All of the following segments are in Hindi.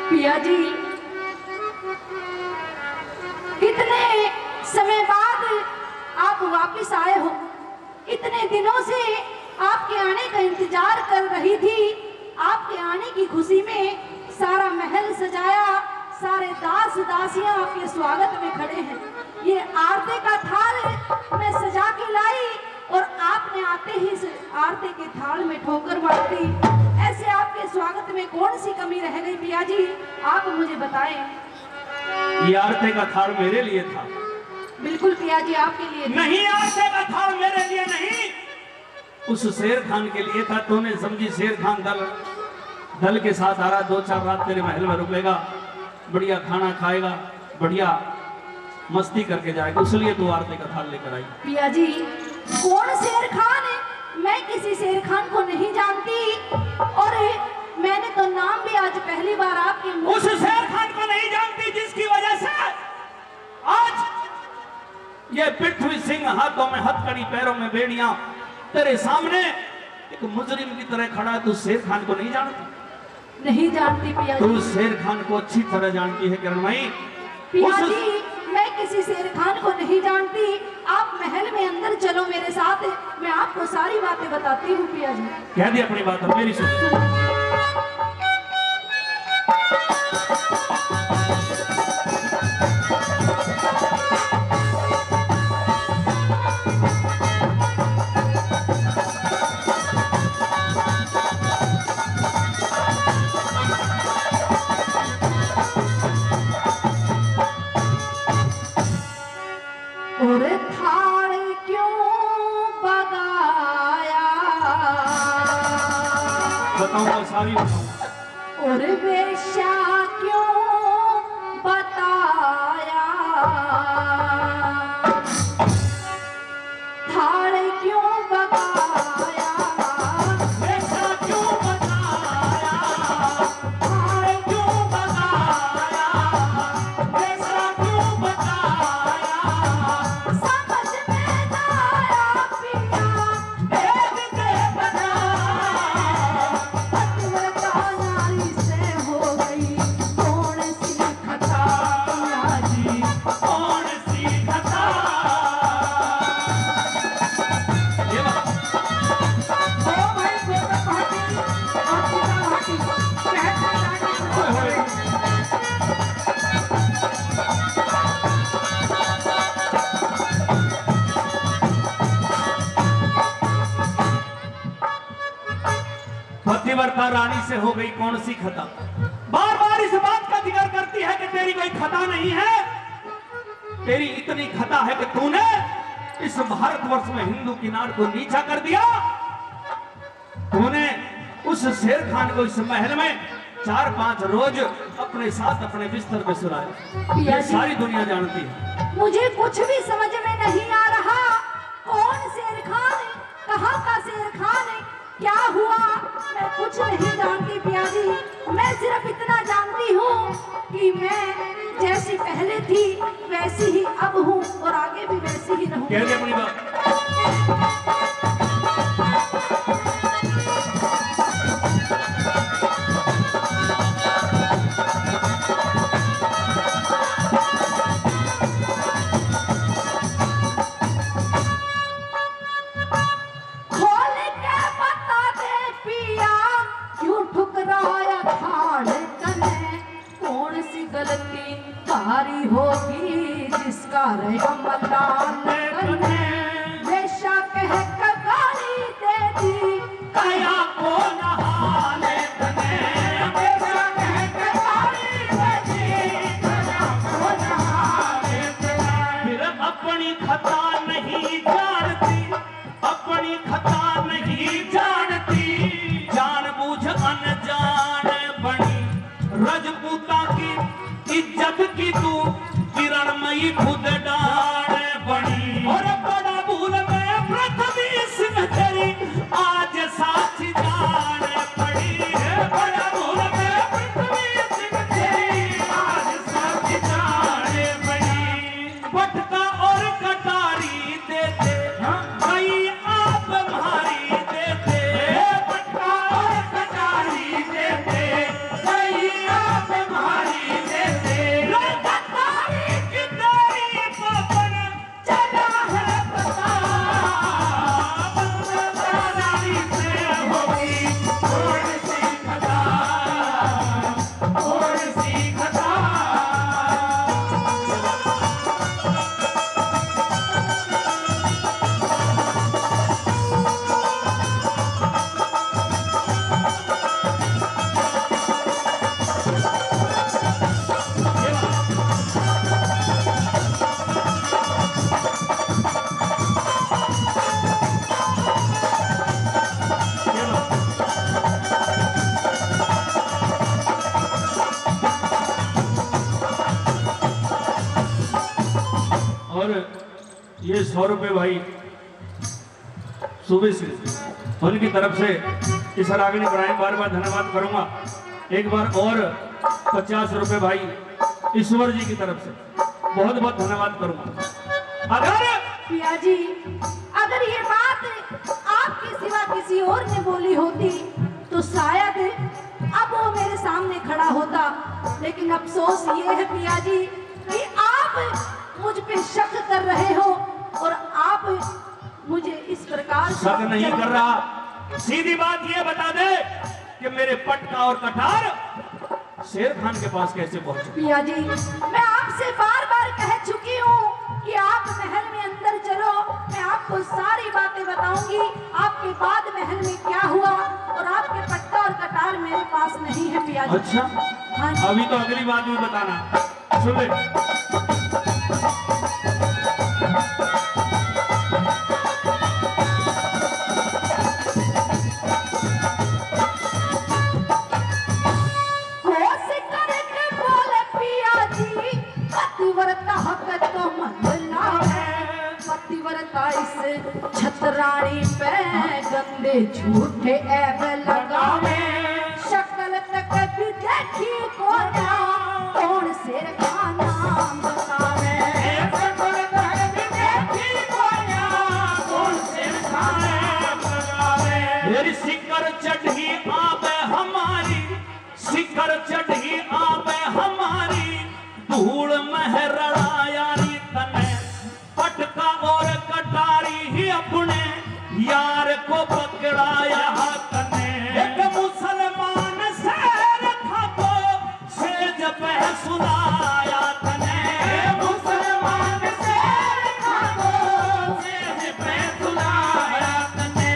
पिया जी, कितने समय बाद आप वापस आए हो। इतने दिनों से आपके आने का इंतजार कर रही थी। आपके आने की खुशी में सारा महल सजाया, सारे दास दासियां आपके स्वागत में खड़े हैं। ये आरती का थाल मैं सजा के लाई और आपने आते ही आरती के थाल में ठोकर मार दी। ऐसे आपके स्वागत में कौन सी कमी रह गई पिया जी, आप मुझे बताएं। ये आरती का थाल मेरे लिए था। बिल्कुल पिया जी, आपके लिए नहीं, आरती का थाल मेरे लिए नहीं, उस शेर खान के लिए था। तूने समझी शेर खान दल के साथ आ रहा, 2-4 रात तेरे महल में रुकेगा, बढ़िया खाना खाएगा, बढ़िया मस्ती करके जाएगा, इसलिए तू आरती का थाल लेकर आई। पिया जी, कौन शेर खान है? मैं किसी शेर खान को नहीं जानती और मैंने तो नाम भी आज पहली बार आपके मुंह। उस शेर खान को नहीं जानती जिसकी वजह से आज ये पृथ्वी सिंह हाथों में हथकड़ी पैरों में बेड़ियां तेरे सामने एक मुजरिम की तरह खड़ा है। तू शेर खान को नहीं जानती? नहीं जानती पिया तू जी। शेर खान को अच्छी तरह जानती है किरणमयी। पिया जी, मैं किसी शेर खान को नहीं जानती। आप महल में अंदर चलो मेरे साथ, मैं आपको सारी बातें बताती हूँ पिया जी। कह दी अपनी बात, मेरी सुन। बताऊंगा, सारी बताऊंगा। और वेश्या क्यों बताया, थाड़ क्यों बगाया, वेश्या क्यों बताया, थाड़ क्यों बगाया, वेश्या क्यों बताया, समझ में ना आया पिया, देव के बना नारी से हो गई कौन सी खता पिया जी, कौन सी खता। ये बात ओ भाई गोरा भाटी और गोरा भाटी कहता रानी पतिव्रता रानी से हो गई कौन सी खता। बार बार इस बात का जिक्र करती है कि तेरी कोई खता नहीं है। तेरी इतनी खता है कि तूने इस भारतवर्ष में हिंदू किनार को नीचा कर दिया। तूने उस शेर खान को इस महल में 4-5 रोज अपने साथ अपने बिस्तर पे सुलाया। ये सारी दुनिया जानती है। मुझे कुछ भी समझ में नहीं आ रहा। कौन शेर खान है, कहाँ का शेर खान है, क्या हुआ, मैं कुछ नहीं जानती पिया जी। मैं सिर्फ इतना जानती हूँ कि मैं जैसी पहले थी वैसी ही अब हूँ और आगे भी वैसी ही रहूँ। कह दे अपनी बात। खोल के बता दे पिया, क्यों ठुकराया थाड़ तने, कौन सी गलती कारी होगी जिसका रहा मलाल तने, वेश्या कह कर गाली दे दी काया को नहाने तने, वेश्या कह कर गाली दे दी काया को नहाने तने। फिर अपनी खता नहीं जानती, अपनी खता नहीं जानती, जानबूझ अनजान बनी रजपूता की इज्जत की तू किरणमयी खुद डान बनी। और बड़ा भूल में पृथ्वी ये 100 रुपए भाई सुबह से उनकी तरफ से इस रागिनी इब्राहिम बार बार धन्यवाद करूंगा। एक बार और 50 रुपए भाई ईश्वर जी की तरफ से बहुत बहुत धन्यवाद करूंगा। अगर पिया जी, अगर ये बात आपके सिवा किसी और ने बोली होती तो शायद अब वो मेरे सामने खड़ा होता, लेकिन अफसोस ये है पिया जी कि आप मुझ पे शक कर रहे हो और आप मुझे इस प्रकार से शक नहीं कर रहा। सीधी बात ये बता दे कि मेरे पटका और कटार शेर खान के पास कैसे पहुंचे? पिया जी, मैं आपसे बार बार कह चुकी हूँ कि आप महल में अंदर चलो, मैं आपको सारी बातें बताऊंगी, आपके बाद महल में क्या हुआ, और आपके पट्टा और कटार मेरे पास नहीं है पिया जी। अच्छा, हाँ जी। अभी तो अगली बात भी बताना। सुन ले। होश करके बोले पिया जी, पतिव्रता हक तो मंगला है, पतिव्रता इस छतरानी पे गंदे झूठे ऐब लगावे, शक्ल तक भी देखी को ना कौन सिर का नाम बतावे, शक्ल तक भी देखी को ना कौन सिर का नाम बतावे। मेरी सिकर चढ़ी आवे हमारी, सिकर चढ़ी आवे हमारी, धूल महरड़ा यारी तने, पटका और कटारी ही अपने यार को पकड़ाया तने। एक मुसलमान शेर था तो सेज पे सुनाया तने, मुसलमान शेर था तो सेज पे सुनाया तने।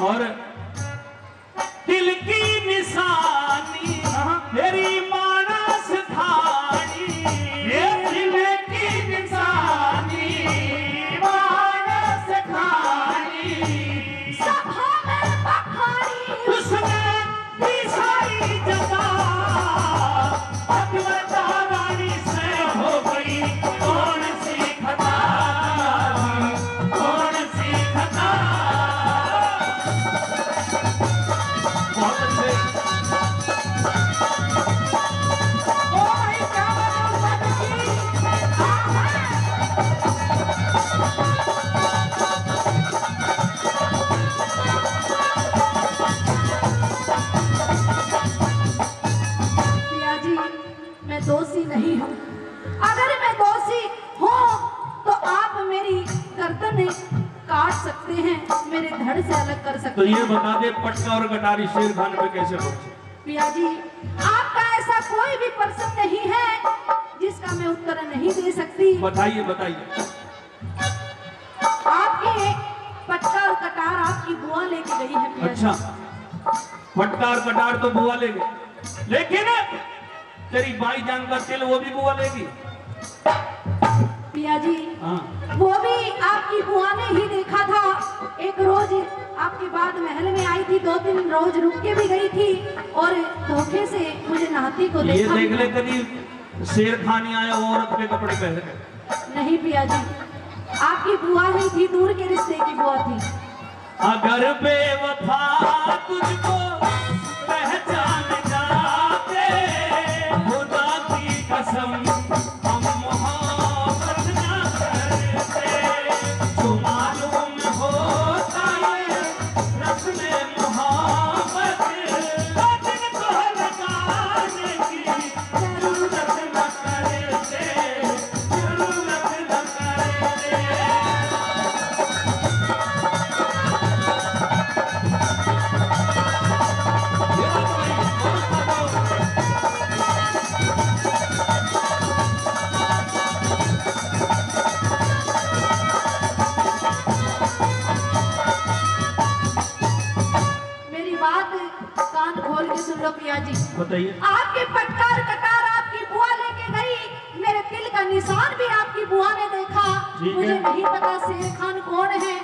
और दिल की निशानी मेरी मानस धानी, ये दिल की निशानी मानस धानी, सभा में बखानी उसने दी सारी जगह, पतिव्रता रानी से हो गई कौन सी खता, कौन सी खता। बहुत अच्छे। ओ भाई क्या बताऊं सच की, पिया जी, मैं दोषी नहीं हूँ। अगर मैं दोषी हूँ तो आप मेरी गर्दन काट सकते हैं, मेरे धड़ से अलग कर तो सकते ये हैं। बता दे पटका और कटारी शेर खान पे कैसे पहुंचे? पिया जी, आपका ऐसा कोई भी प्रश्न नहीं है जिसका मैं उत्तर नहीं दे सकती। बताइए बताइए। आपके पटका और कटार आपकी बुआ लेके गई है पिया जी। अच्छा, पटका और कटार तो बुआ ले गई, लेकिन तेरी बाई जान का तिल वो भी बुआ लेगी। पिया जी, हाँ, वो भी आपकी बुआ ने ही देखा था। एक रोज आपके बाद महल में आई थी, 2-3 रोज रुक के भी गई थी और धोखे से मुझे नहाती को ये देखा। देख ले कभी शेर खान ही आया औरत के कपड़े पहन के। नहीं पिया जी, आपकी बुआ ही थी, दूर के रिश्ते की बुआ थी। अगर बेवफा तुझको पहचान जाते, खुदा की कसम हम मोहब्बत ना करते, जो मालूम होता है रस्म मोहब्बत, दिन को लगाने की जरूरत न करते, जरूरत न करते। मेरी बात कान खोल के सुन लो पिया जी। बताइए। आपके पटकार कटार आपकी बुआ लेके गई, मेरे दिल का निशान भी आपकी बुआ ने देखा। ठीक मुझे है। नहीं पता शेर खान कौन है,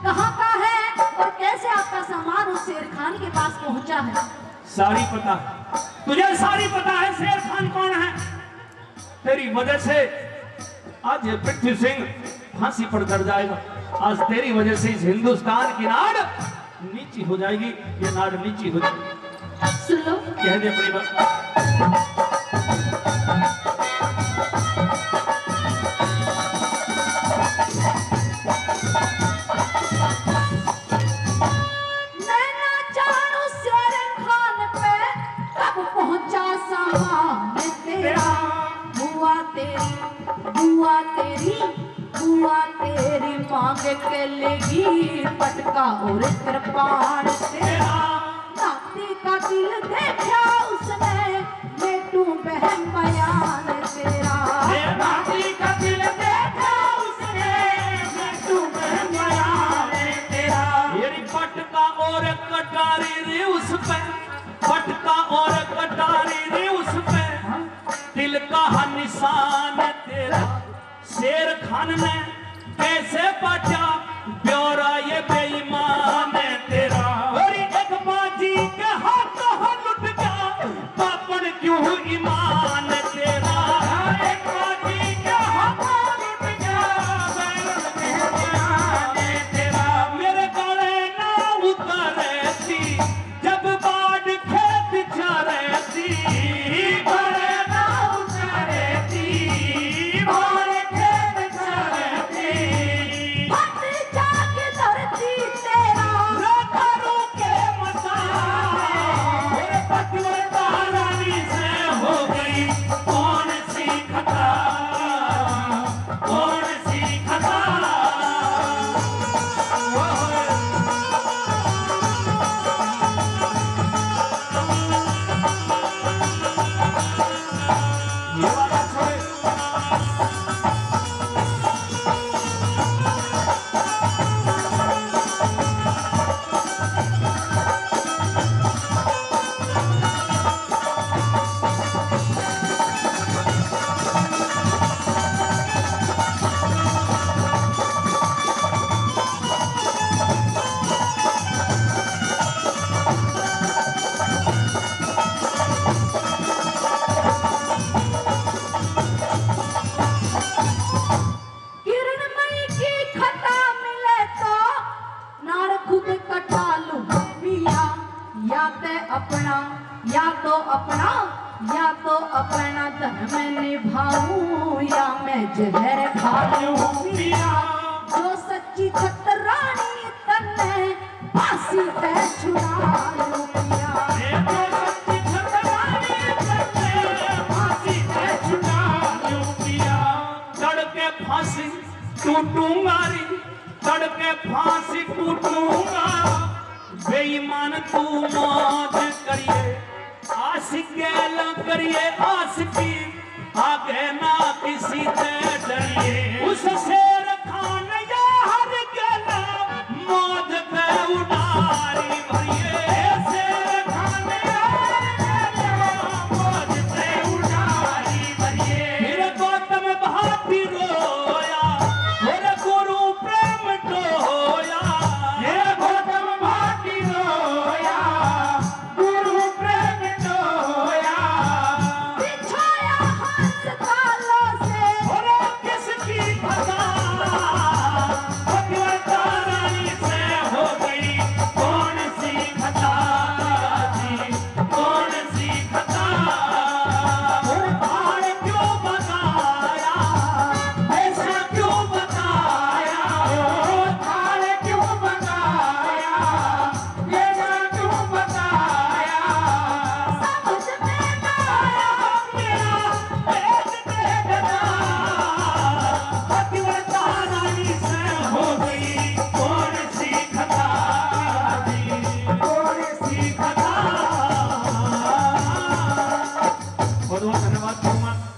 कहाँ का है और कैसे आपका सामान उस शेर खान के पास पहुंचा है। सारी पता है तुझे, सारी पता है शेर खान कौन है। तेरी वजह से आज ये पृथ्वी सिंह फांसी पर चढ़ जाएगा। आज तेरी वजह से इस हिंदुस्तान की नाड़ नीची हो जाएगी, ये नाड़ नीची हो जाएगी। सुन लो, कह दे अपनी बात। नैना जानू शेर खान पे कब पहुंचा सामान तेरा। बुआ तेरी बुआ तेरी बुआ तेरी मांग के लेगी पटका और कृपाण तेरा। नाती का दिल देखा उसने बेटू बहन बयान तेरा। नाती का दिल देखा उसने बेटू बहन बयान तेरा। येरी पटका और कटारी रे उस पे, पटका और कटारी रे उस पे, दिल का निशान तेरा। शेर खान ने कैसे बचा ब्योरा ये बेईमान तेरा। और एक बाजी के हाथों लुट गया पापन क्यों ईमान तेरा। एक बाजी के हाथों लुट गया ईमान तेरा। मेरे गले ना उतरे थी जब बाढ़ खेत चरे थी। गले ना उतरे थी बाढ़ खेत चरे थी। हट जाके धरती तेरा। राधारों के मसान मेरे पटवर रानी से हो गई कौन सी खता, कौन सी खता। ये वाला छोड़े। किरणमयी की खता मिले तो नाड़ खुद कटा लूं पिया। या ते अपना या तो अपना या तो अपना धर्म निभाऊं या मैं जहर खा लूं पिया। जो सच्ची खतरानी तन्ने फांसी ते छुड़ा लूं पिया। फांसी टूटूंगा रे, चढ़ के फांसी टूटूंगा। बेईमान तू मौज करिए, आशिक गैला करिए आशिकी, आगे ना किसी से डरिए। उस शेर खान